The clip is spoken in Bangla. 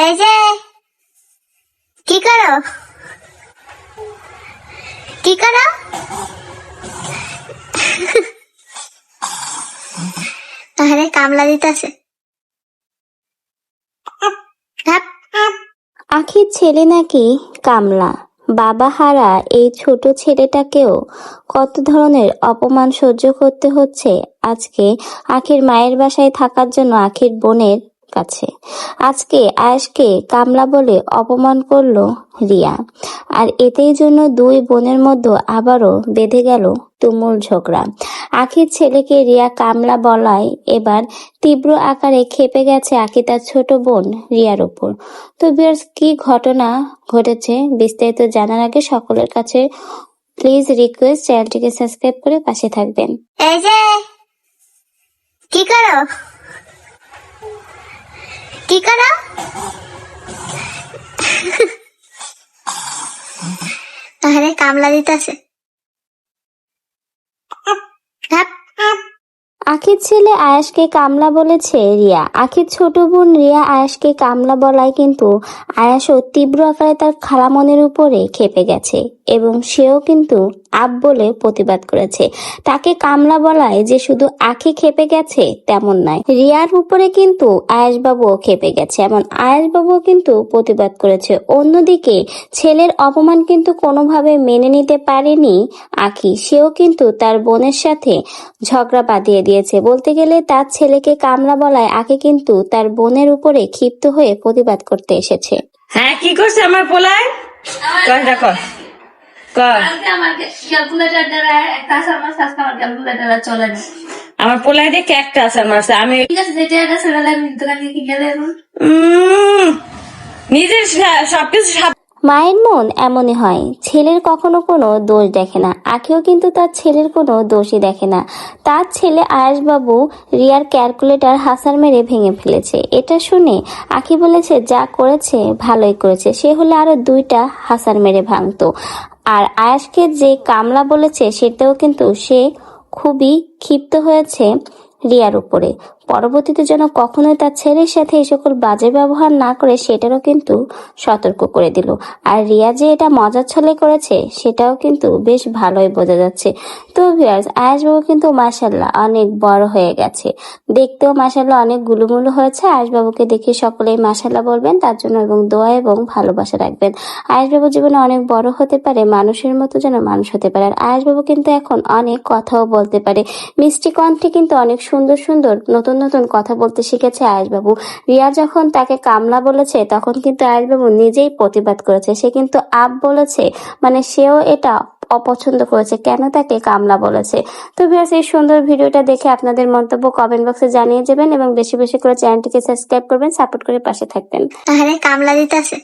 এই যে কি করো কি করো আরে কামলা দিতেছে। আখির ছেলে নাকি কামলা। বাবা হারা এই ছোট ছেলেটাকেও কত ধরনের অপমান সহ্য করতে হচ্ছে আজকে আখির মায়ের বাসায় থাকার জন্য আখির বোনের কাছে। আজকে আয়েশকে কামলা বলে অপমান করলো রিয়া, আর এতেই জন্য দুই বোনের মধ্যে আবারও বেঁধে গেল তুমুল ঝগড়া। আখির ছেলেকে রিয়া কামলা বলায় এবার তীব্র আকারে ক্ষেপে গেছে আখি তার ছোট বোন রিয়ার উপর। তো ভিউয়ার্স, কি ঘটনা ঘটেছে বিস্তারিত জানার আগে সকলের কাছে প্লিজ রিকোয়েস্ট, চ্যানেলটিকে সাবস্ক্রাইব করে পাশে থাকবেন। এই যে কি করো কি করো আরে কামলা দিতেছে। আখির ছেলে আয়েশকে কামলা বলেছে রিয়া। আখির ছোট বোন রিয়া আয়েশকে কামলা বলায় কিন্তু আয়েশও তীব্র আকারে তার খালামনের উপরে ক্ষেপে গেছে এবং সেও কিন্তু আপ বলে প্রতিবাদ করেছে। তাকে কামলা বলায় যে শুধু আখি ক্ষেপে গেছে তেমন নয়, রিয়ার উপরে কিন্তু আয়েশবাবুও ক্ষেপে গেছে এবং আয়েশবাবুও কিন্তু প্রতিবাদ করেছে। অন্যদিকে ছেলের অপমান কিন্তু কোনোভাবে মেনে নিতে পারেনি আখি, সেও কিন্তু তার বোনের সাথে ঝগড়া বাঁধিয়ে দিয়েছে। বলতে গেলে তার ছেলেকে কামলা বলায় আখি কিন্তু তার বোনের উপরে ক্ষিপ্ত হয়ে প্রতিবাদ করতে এসেছে। হ্যাঁ, কি করছে আমার পোলায়? কর দেখো আমার পোলায় দেখে একটা আসার মারছে। আমি নিজের সবকিছু মায়ের মন এমনই হয়, ছেলের কখনো কোনো দোষ দেখে না। আখিও কিন্তু তার ছেলের কোনো দোষই দেখে না। তার ছেলে আয়েশবাবু রিয়ার ক্যালকুলেটর হাসার মেরে ভেঙে ফেলেছে। এটা শুনে আখি বলেছে যা করেছে ভালোই করেছে, সে হলে আরো দুইটা হাসার মেরে ভাঙতো। আর আয়েশকে যে কামলা বলেছে সেটাও কিন্তু সে খুবই ক্ষিপ্ত হয়েছে রিয়ার উপরে। পরবর্তীতে যেন কখনোই তার ছেলের সাথে এই সকল বাজে ব্যবহার না করে সেটারও কিন্তু সতর্ক করে দিল। আর রিয়া যে এটা মজার ছলে করেছে সেটাও কিন্তু বেশ ভালোই বোঝা যাচ্ছে। তো ভিউয়ার্স, আয়েশবাবু কিন্তু মাশাআল্লাহ অনেক বড় হয়ে গেছে, দেখতেও মাশাআল্লাহ অনেক গুলুমুলু হয়েছে। আয়েশবাবুকে দেখে সকলেই মাশাআল্লাহ বলবেন তার জন্য এবং দোয়া এবং ভালোবাসা রাখবেন। আয়েশবাবু জীবনে অনেক বড় হতে পারে, মানুষের মতো যেন মানুষ হতে পারে। আর আয়েশবাবু কিন্তু এখন অনেক কথাও বলতে পারে, মিষ্টি কণ্ঠে কিন্তু অনেক সুন্দর সুন্দর নতুন নতুন কথা বলতে শিখেছে আয়েশবাবু। রিয়া যখন তাকে কামলা বলেছে তখন কিন্তু আয়েশবাবু নিজেই প্রতিবাদ করেছে। সে কিন্তু আপ বলেছে, মানে সেও এটা অপছন্দ করেছে কেন তাকে কামলা বলেছে। তো ভিউয়ার্স, এই সুন্দর ভিডিওটা দেখে আপনাদের মন্তব্য কমেন্ট বক্সে জানিয়ে যাবেন এবং বেশি বেশি করে চ্যানেলটিকে সাবস্ক্রাইব করবেন, সাপোর্ট করে পাশে থাকবেন। আরে কামলা দিতেছে।